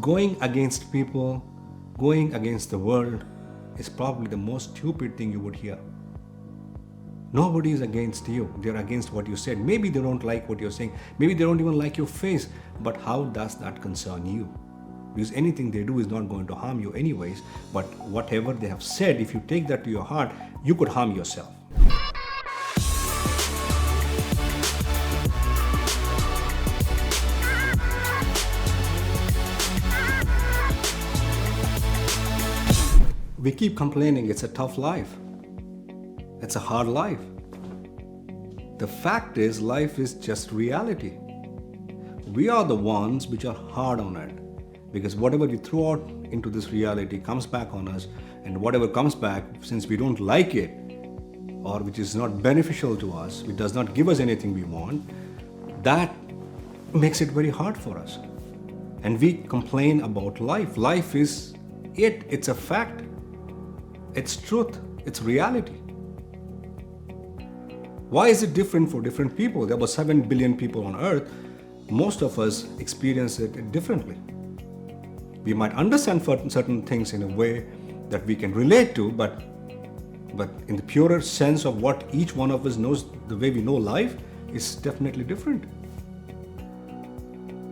Going against people, going against the world is probably the most stupid thing you would hear. Nobody is against you. They're against what you said. Maybe they don't like what you're saying. Maybe they don't even like your face. But how does that concern you? Because anything they do is not going to harm you anyways. But whatever they have said, if you take that to your heart, you could harm yourself. We keep complaining it's a tough life. It's a hard life. The fact is, life is just reality. We are the ones which are hard on it. Because whatever we throw out into this reality comes back on us, and whatever comes back, since we don't like it, or which is not beneficial to us, which does not give us anything we want, that makes it very hard for us. And we complain about life. Life is it. It's a fact. It's truth. It's reality. Why is it different for different people? There were 7 billion people on earth. Most of us experience it differently. We might understand certain things in a way that we can relate to, but in the purer sense of what each one of us knows, the way we know life is definitely different.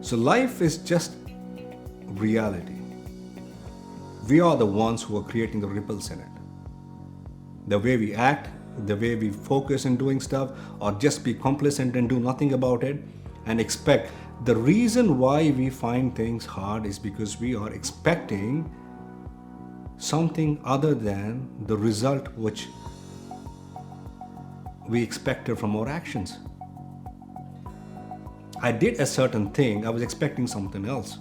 So life is just reality. We are the ones who are creating the ripples in it. The way we act, the way we focus in doing stuff, or just be complacent and do nothing about it and expect. The reason why we find things hard is because we are expecting something other than the result which we expected from our actions. I did a certain thing, I was expecting something else,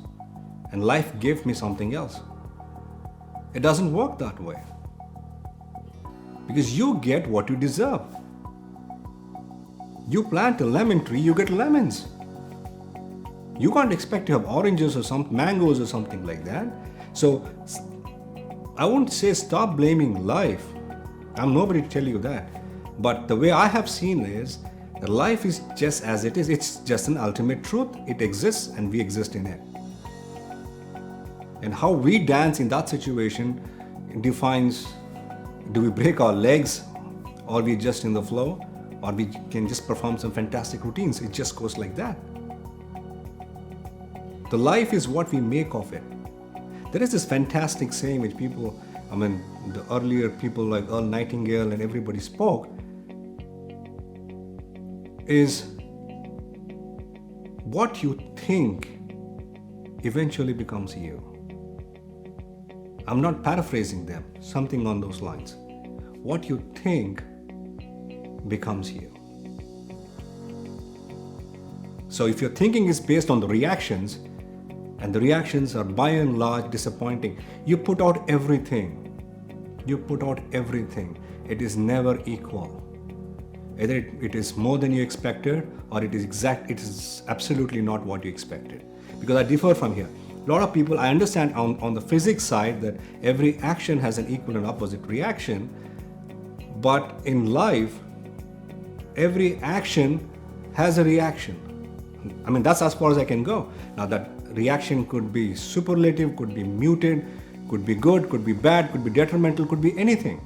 and life gave me something else. It doesn't work that way. Because you get what you deserve. You plant a lemon tree, you get lemons. You can't expect to have oranges or some mangoes or something like that. So I won't say stop blaming life. I'm nobody to tell you that. But the way I have seen is that life is just as it is. It's just an ultimate truth. It exists and we exist in it. And how we dance in that situation defines, do we break our legs, or we just in the flow, or we can just perform some fantastic routines. It just goes like that. The life is what we make of it. There is this fantastic saying which people, the earlier people like Earl Nightingale and everybody spoke, is what you think eventually becomes you. I'm not paraphrasing them, something on those lines. What you think becomes you. So if your thinking is based on the reactions, and the reactions are by and large disappointing, you put out everything. It is never equal. Either it is more than you expected, or it is absolutely not what you expected. Because I differ from here. A lot of people, I understand on the physics side that every action has an equal and opposite reaction, but in life, every action has a reaction. That's as far as I can go. Now that reaction could be superlative, could be muted, could be good, could be bad, could be detrimental, could be anything.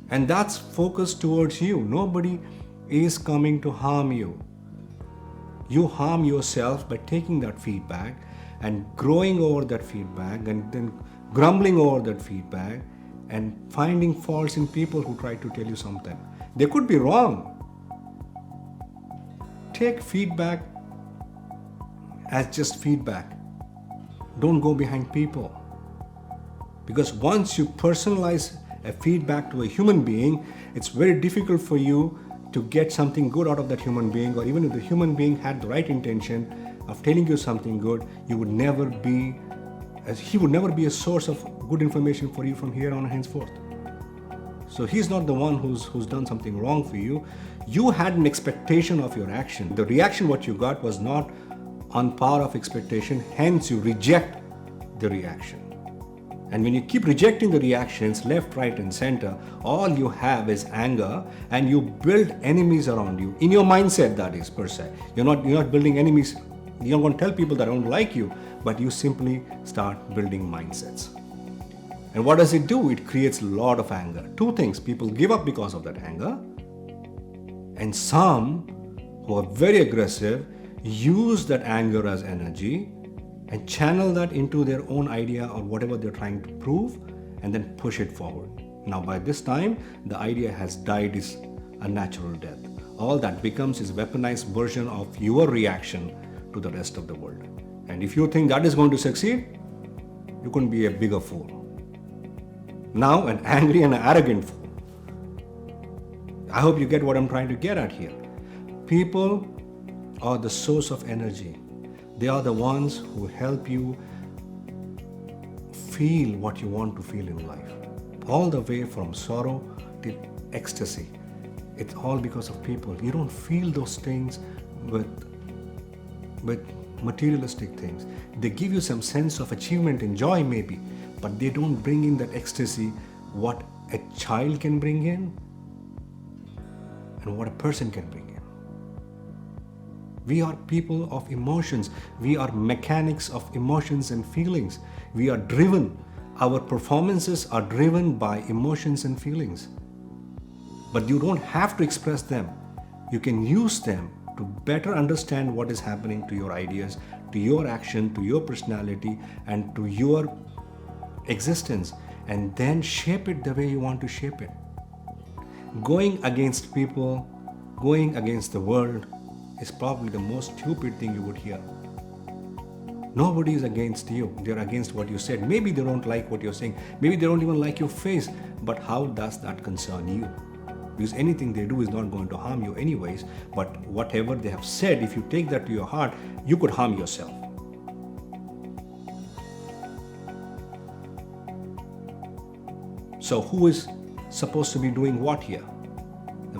And that's focused towards you. Nobody is coming to harm you. You harm yourself by taking that feedback and growing over that feedback and then grumbling over that feedback and finding faults in people who try to tell you something. They could be wrong. Take feedback as just feedback. Don't go behind people. Because once you personalize a feedback to a human being, it's very difficult for you to get something good out of that human being, or even if the human being had the right intention of telling you something good, he would never be a source of good information for you from here on henceforth. So he's not the one who's done something wrong for you. You had an expectation of your action. The reaction what you got was not on par of expectation, hence you reject the reaction. And when you keep rejecting the reactions left, right and center, all you have is anger, and you build enemies around you. In your mindset, that is, per se. You're not building enemies You're not going to tell people that I don't like you, but you simply start building mindsets. And what does it do? It creates a lot of anger. Two things: people give up because of that anger, and some who are very aggressive use that anger as energy and channel that into their own idea or whatever they're trying to prove, and then push it forward. Now by this time, the idea has died is a natural death. All that becomes is a weaponized version of your reaction to the rest of the world. And if you think that is going to succeed, you couldn't be a bigger fool. Now an angry and an arrogant fool. I hope you get what I'm trying to get at here. People are the source of energy. They are the ones who help you feel what you want to feel in life. All the way from sorrow to ecstasy. It's all because of people. You don't feel those things with materialistic things. They give you some sense of achievement and joy maybe, but they don't bring in that ecstasy what a child can bring in and what a person can bring in. We are people of emotions. We are mechanics of emotions and feelings. We are driven. Our performances are driven by emotions and feelings. But you don't have to express them. You can use them to better understand what is happening to your ideas, to your action, to your personality, and to your existence, and then shape it the way you want to shape it. Going against people, going against the world is probably the most stupid thing you would hear. Nobody is against you. They're against what you said. Maybe they don't like what you're saying. Maybe they don't even like your face. But how does that concern you? Because anything they do is not going to harm you anyways. But whatever they have said, if you take that to your heart, you could harm yourself. So who is supposed to be doing what here?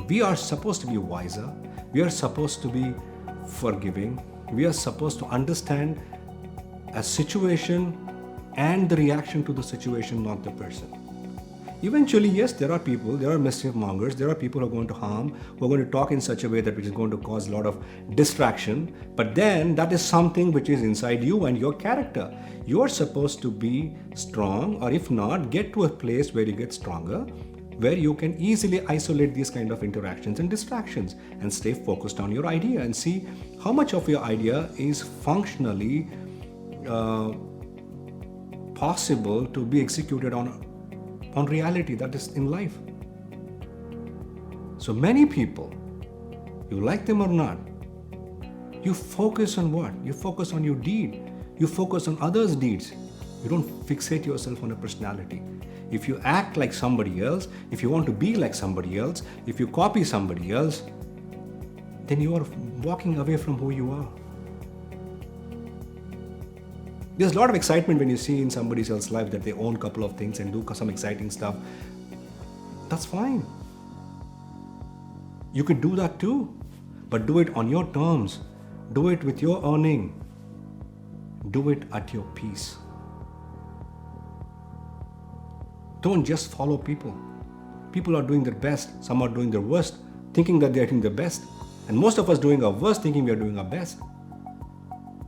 We are supposed to be wiser. We are supposed to be forgiving. We are supposed to understand a situation and the reaction to the situation, not the person. Eventually, yes, there are people, there are mischief mongers, there are people who are going to harm, who are going to talk in such a way that which is going to cause a lot of distraction. But then that is something which is inside you and your character. You are supposed to be strong, or if not, get to a place where you get stronger, where you can easily isolate these kind of interactions and distractions and stay focused on your idea and see how much of your idea is functionally possible to be executed on reality that is in life. So many people, you like them or not, you focus on what? You focus on your deed. You focus on others' deeds. You don't fixate yourself on a personality. If you act like somebody else, if you want to be like somebody else, if you copy somebody else, then you are walking away from who you are. There's a lot of excitement when you see in somebody else's life that they own a couple of things and do some exciting stuff. That's fine. You could do that too, but do it on your terms. Do it with your earning. Do it at your peace. Don't just follow people. People are doing their best. Some are doing their worst, thinking that they are doing their best. And most of us doing our worst, thinking we are doing our best.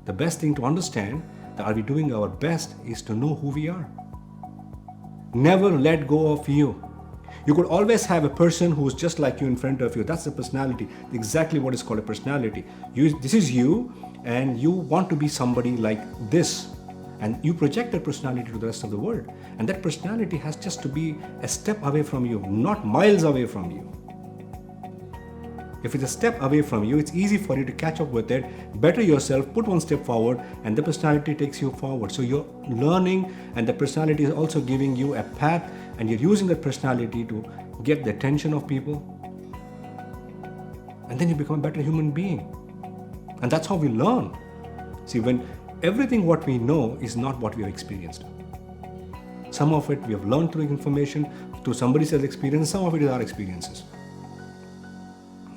The best thing to understand that are we doing our best is to know who we are. Never let go of you. You could always have a person who is just like you in front of you. That's a personality. Exactly what is called a personality. This is you, and you want to be somebody like this. And you project that personality to the rest of the world. And that personality has just to be a step away from you, not miles away from you. If it's a step away from you, it's easy for you to catch up with it, better yourself, put one step forward, and the personality takes you forward. So you're learning, and the personality is also giving you a path, and you're using that personality to get the attention of people. And then you become a better human being. And that's how we learn. See, when everything what we know is not what we have experienced. Some of it we have learned through information, through somebody else's experience, some of it is our experiences.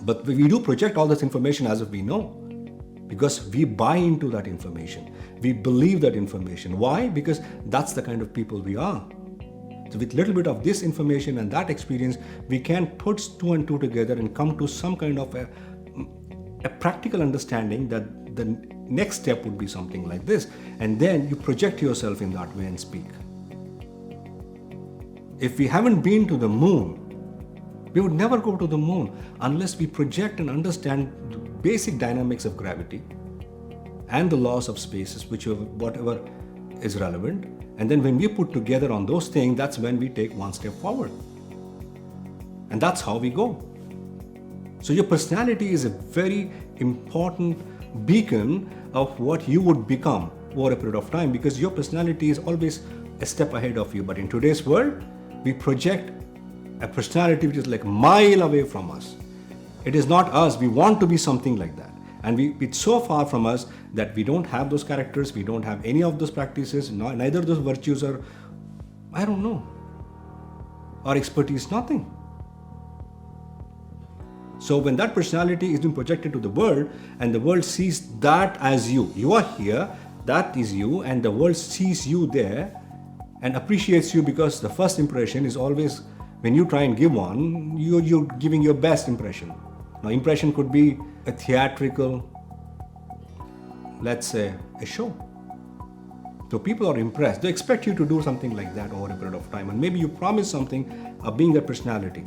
But we do project all this information as if we know, because we buy into that information. We believe that information. Why? Because that's the kind of people we are. So with little bit of this information and that experience, we can put two and two together and come to some kind of a practical understanding that the next step would be something like this. And then you project yourself in that way and speak. If we haven't been to the moon, we would never go to the moon unless we project and understand the basic dynamics of gravity and the laws of spaces, whatever is relevant. And then when we put together on those things, that's when we take one step forward. And that's how we go. So your personality is a very important beacon of what you would become over a period of time, because your personality is always a step ahead of you. But in today's world, we project a personality which is like a mile away from us. It is not us. We want to be something like that. And it's so far from us that we don't have those characters, we don't have any of those practices, neither those virtues or, I don't know, our expertise, nothing. So when that personality is being projected to the world and the world sees that as you are here, that is you, and the world sees you there and appreciates you, because the first impression is always, when you try and give one, you're giving your best impression. Now, impression could be a theatrical, let's say, a show. So people are impressed. They expect you to do something like that over a period of time. And maybe you promise something of being that personality.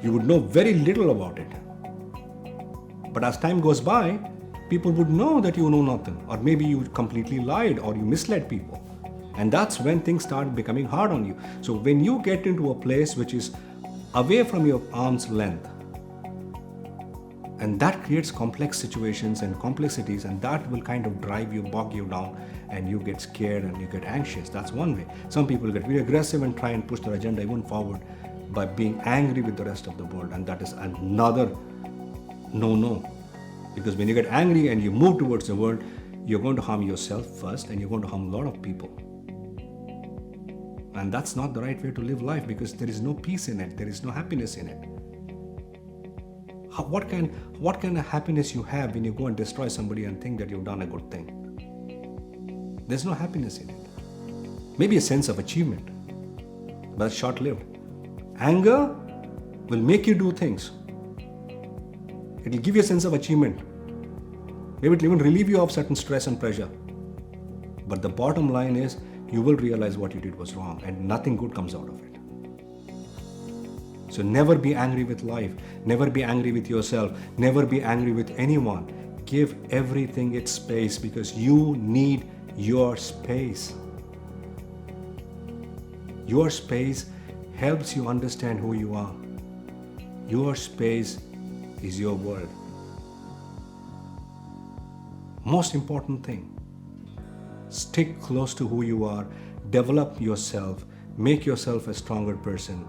You would know very little about it. But as time goes by, people would know that you know nothing. Or maybe you completely lied or you misled people. And that's when things start becoming hard on you. So when you get into a place which is away from your arm's length, and that creates complex situations and complexities, and that will kind of drive you, bog you down, and you get scared and you get anxious. That's one way. Some people get very aggressive and try and push their agenda even forward by being angry with the rest of the world, and that is another no. Because when you get angry and you move towards the world, you're going to harm yourself first, and you're going to harm a lot of people. And that's not the right way to live life, because there is no peace in it, there is no happiness in it. What kind of happiness you have when you go and destroy somebody and think that you've done a good thing? There's no happiness in it. Maybe a sense of achievement, but it's short-lived. Anger will make you do things. It will give you a sense of achievement. Maybe it will even relieve you of certain stress and pressure. But the bottom line is, you will realize what you did was wrong, and nothing good comes out of it. So never be angry with life. Never be angry with yourself. Never be angry with anyone. Give everything its space, because you need your space. Your space helps you understand who you are. Your space is your world. Most important thing, stick close to who you are, develop yourself, make yourself a stronger person,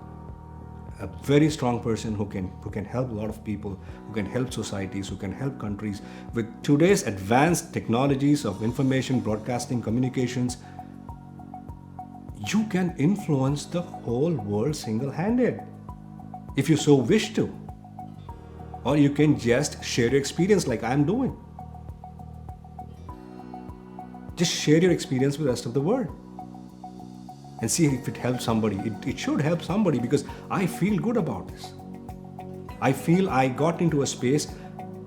a very strong person who can help a lot of people, who can help societies, who can help countries. With today's advanced technologies of information, broadcasting, communications, you can influence the whole world single-handed, if you so wish to. Or you can just share your experience like I'm doing. Just share your experience with the rest of the world and see if it helps somebody. It should help somebody, because I feel good about this. I feel I got into a space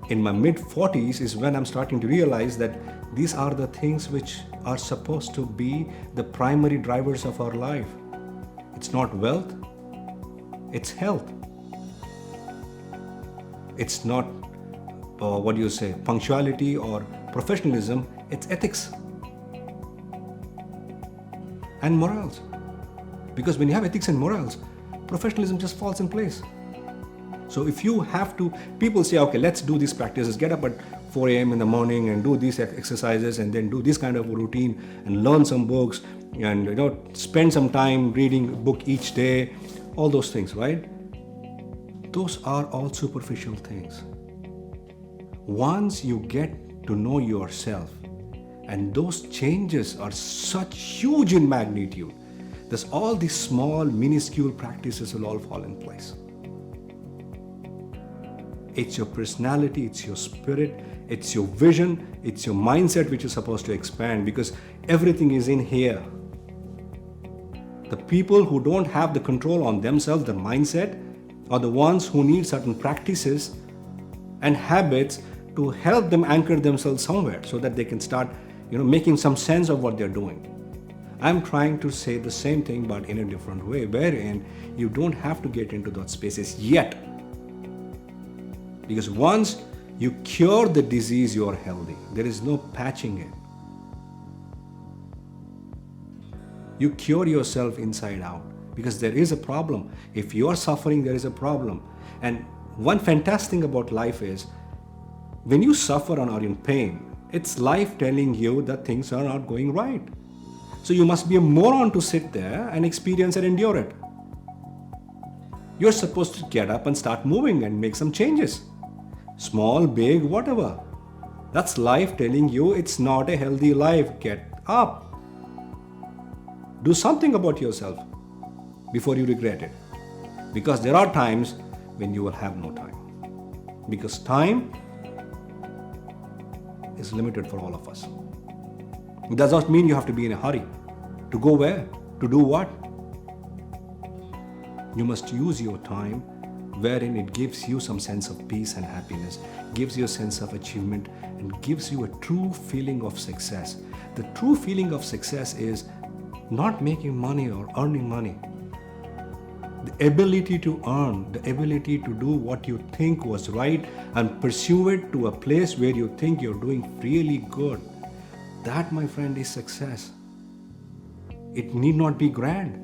in my mid-40s is when I'm starting to realize that these are the things which are supposed to be the primary drivers of our life. It's not wealth, it's health. It's not, punctuality or professionalism, it's ethics and morals. Because when you have ethics and morals, professionalism just falls in place. So if you have to, people say, okay, let's do these practices, get up at 4 a.m. in the morning and do these exercises, and then do this kind of routine and learn some books, and spend some time reading a book each day, all those things, right? Those are all superficial things. Once you get to know yourself, and those changes are such huge in magnitude, there's all these small, minuscule practices will all fall in place. It's your personality, it's your spirit, it's your vision, it's your mindset which is supposed to expand, because everything is in here. The people who don't have the control on themselves, their mindset, are the ones who need certain practices and habits to help them anchor themselves somewhere so that they can start, making some sense of what they're doing. I'm trying to say the same thing but in a different way, wherein you don't have to get into those spaces yet. Because once you cure the disease, you are healthy. There is no patching it. You cure yourself inside out because there is a problem. If you are suffering, there is a problem. And one fantastic thing about life is when you suffer and are in pain, it's life telling you that things are not going right. So you must be a moron to sit there and experience and endure it. You're supposed to get up and start moving and make some changes. Small, big, whatever. That's life telling you it's not a healthy life. Get up. Do something about yourself before you regret it. Because there are times when you will have no time. Because time is limited for all of us. It does not mean you have to be in a hurry. To go where? To do what? You must use your time wherein it gives you some sense of peace and happiness, gives you a sense of achievement, and gives you a true feeling of success. The true feeling of success is not making money or earning money. The ability to earn, the ability to do what you think was right and pursue it to a place where you think you're doing really good. That, my friend, is success. It need not be grand.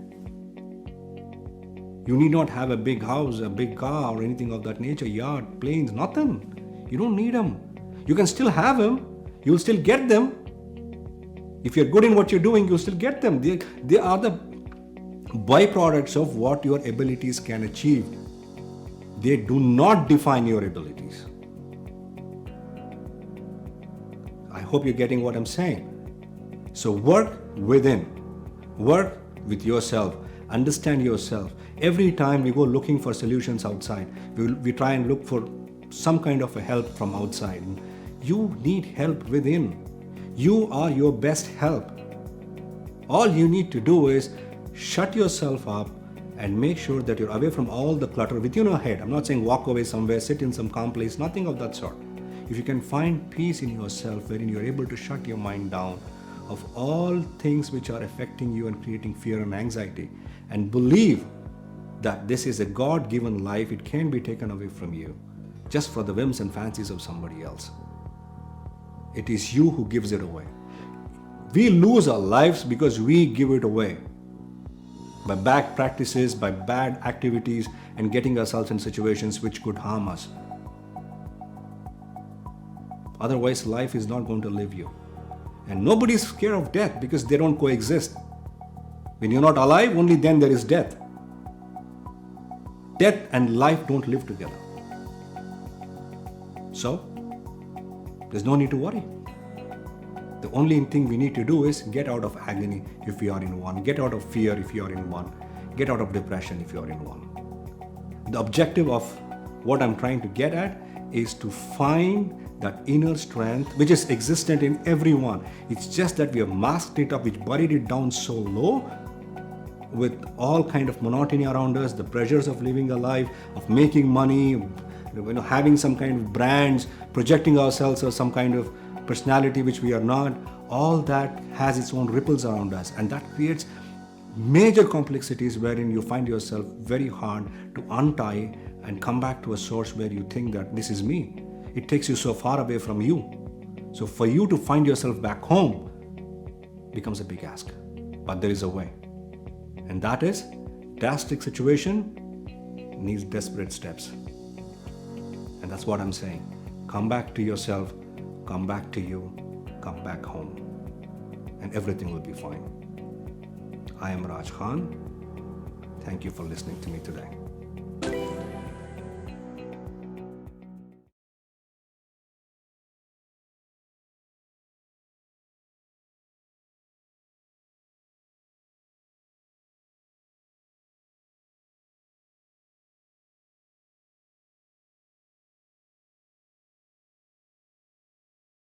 You need not have a big house, a big car, or anything of that nature, yacht, planes, nothing. You don't need them. You can still have them. You'll still get them. If you're good in what you're doing, you'll still get them. They are the byproducts of what your abilities can achieve. They do not define your abilities. I hope you're getting what I'm saying. So work within. Work with yourself. Understand yourself. Every time we go looking for solutions outside, we try and look for some kind of a help from outside. You need help within. You are your best help. All you need to do is shut yourself up and make sure that you're away from all the clutter within your head. I'm not saying walk away somewhere, sit in some calm place, nothing of that sort. If you can find peace in yourself wherein you're able to shut your mind down of all things which are affecting you and creating fear and anxiety, and believe that this is a God-given life, it can't be taken away from you just for the whims and fancies of somebody else. It is you who gives it away. We lose our lives because we give it away by bad practices, by bad activities, and getting ourselves in situations which could harm us. Otherwise, life is not going to live you. And nobody is scared of death because they don't coexist. When you're not alive, only then there is death. Death and life don't live together. So, there's no need to worry. The only thing we need to do is get out of agony if we are in one, get out of fear if you are in one, get out of depression if you are in one. The objective of what I'm trying to get at is to find that inner strength which is existent in everyone. It's just that we have masked it up, which buried it down so low with all kind of monotony around us, the pressures of living a life, of making money, having some kind of brands, projecting ourselves as some kind of personality which we are not. All that has its own ripples around us, and that creates major complexities wherein you find yourself very hard to untie and come back to a source where you think that this is me. It takes you so far away from you. So for you to find yourself back home becomes a big ask. But there is a way. And that is, drastic situation needs desperate steps. And that's what I'm saying. Come back to yourself, come back to you, come back home. And everything will be fine. I am Raj Khan. Thank you for listening to me today.